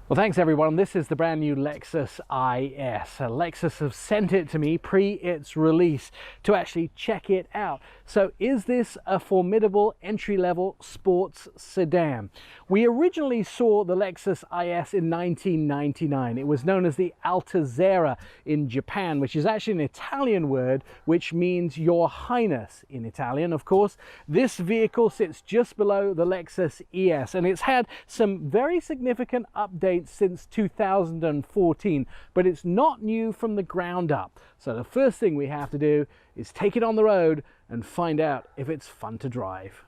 Well, thanks everyone. This is the brand new Lexus IS. Lexus have sent it to me pre its release to actually check it out. So is this a formidable entry-level sports sedan? We originally saw the Lexus IS in 1999. It was known as the Altezera in Japan, which is actually an Italian word, which means Your Highness in Italian, of course. This vehicle sits just below the Lexus ES, and it's had some very significant updates since 2014, but it's not new from the ground up. So the first thing we have to do is take it on the road and find out if it's fun to drive.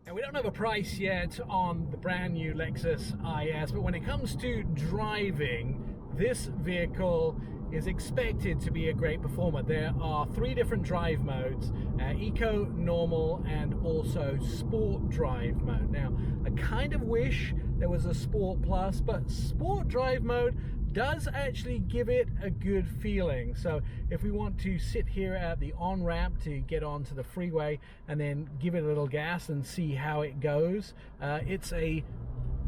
Now, we don't have a price yet on the brand new Lexus IS, but when it comes to driving, this vehicle is expected to be a great performer. There are three different drive modes: Eco, Normal, and also Sport drive mode. Now, I kind of wish there was a Sport Plus, but Sport drive mode does actually give it a good feeling. So if we want to sit here at the on-ramp to get onto the freeway and then give it a little gas and see how it goes, it's a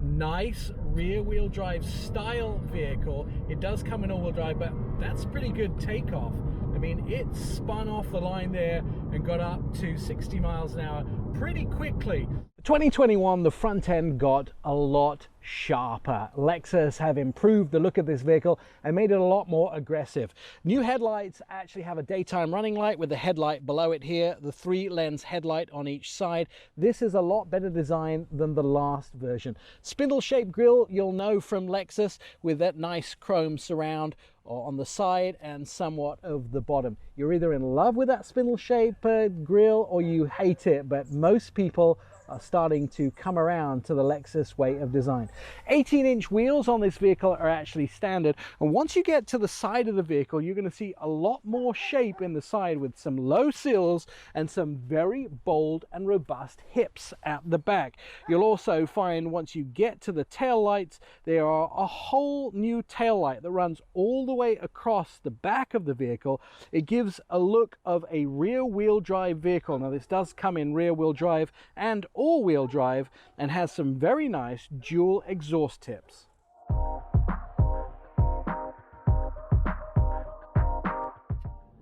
nice rear-wheel drive style vehicle. It does come in all-wheel drive, but that's pretty good takeoff. I mean, it spun off the line there and got up to 60 miles an hour pretty quickly. 2021, the front end got a lot sharper. Lexus have improved the look of this vehicle and made it a lot more aggressive. New headlights actually have a daytime running light with the headlight below it here, the 3-lens headlight on each side. This is a lot better design than the last version. Spindle-shaped grille, you'll know from Lexus, with that nice chrome surround on the side and somewhat of the bottom. You're either in love with that spindle-shaped grille or you hate it, but most people are starting to come around to the Lexus way of design. 18-inch wheels on this vehicle are actually standard, and once you get to the side of the vehicle, you're going to see a lot more shape in the side with some low sills and some very bold and robust hips at the back. You'll also find once you get to the tail lights, there are a whole new tail light that runs all the way across the back of the vehicle. It gives a look of a rear-wheel drive vehicle. Now, this does come in rear-wheel drive and all-wheel drive and has some very nice dual exhaust tips.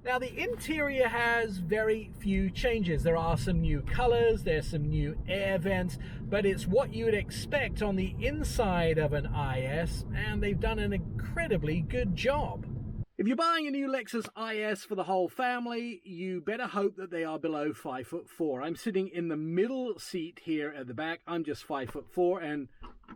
Now, the interior has very few changes. There are some new colors, there's some new air vents, but it's what you would expect on the inside of an IS, and they've done an incredibly good job. If you're buying a new Lexus IS for the whole family, you better hope that they are below 5'4". I'm sitting in the middle seat here at the back. I'm just 5'4", and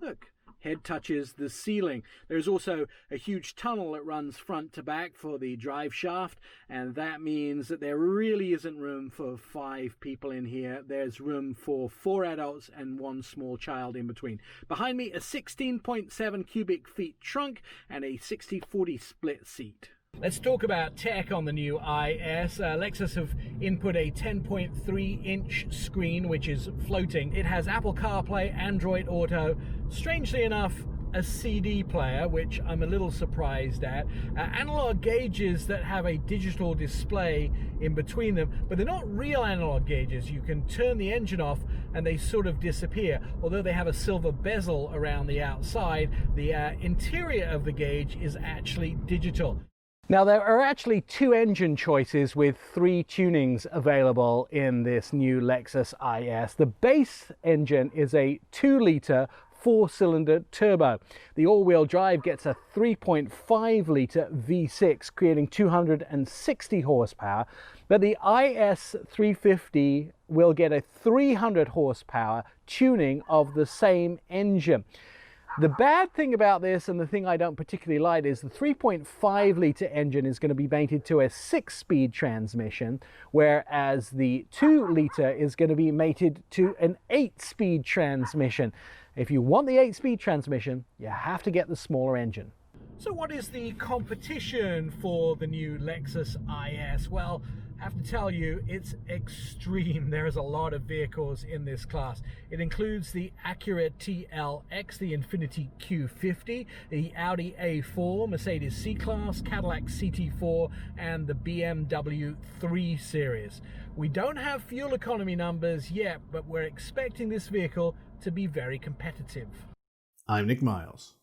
look, head touches the ceiling. There's also a huge tunnel that runs front to back for the drive shaft, and that means that there really isn't room for 5 people in here. There's room for 4 adults and 1 small child in between. Behind me, a 16.7 cubic feet trunk and a 60-40 split seat. Let's talk about tech on the new IS. Lexus have input a 10.3-inch screen, which is floating. It has Apple CarPlay, Android Auto, strangely enough, a CD player, which I'm a little surprised at, analog gauges that have a digital display in between them, but they're not real analog gauges. You can turn the engine off and they sort of disappear. Although they have a silver bezel around the outside, the interior of the gauge is actually digital. Now, there are actually 2 engine choices with 3 tunings available in this new Lexus IS. The base engine is a 2-litre 4-cylinder turbo. The all-wheel drive gets a 3.5-litre V6, creating 260 horsepower, but the IS 350 will get a 300 horsepower tuning of the same engine. The bad thing about this, and the thing I don't particularly like, is the 3.5-litre engine is going to be mated to a 6-speed transmission, whereas the 2-litre is going to be mated to an 8-speed transmission. If you want the 8-speed transmission, you have to get the smaller engine. So what is the competition for the new Lexus IS? Well, I have to tell you, it's extreme. There's a lot of vehicles in this class. It includes the Acura TLX, the Infiniti Q50, the Audi A4, Mercedes C-Class, Cadillac CT4, and the BMW 3 Series. We don't have fuel economy numbers yet, but we're expecting this vehicle to be very competitive. I'm Nik Miles.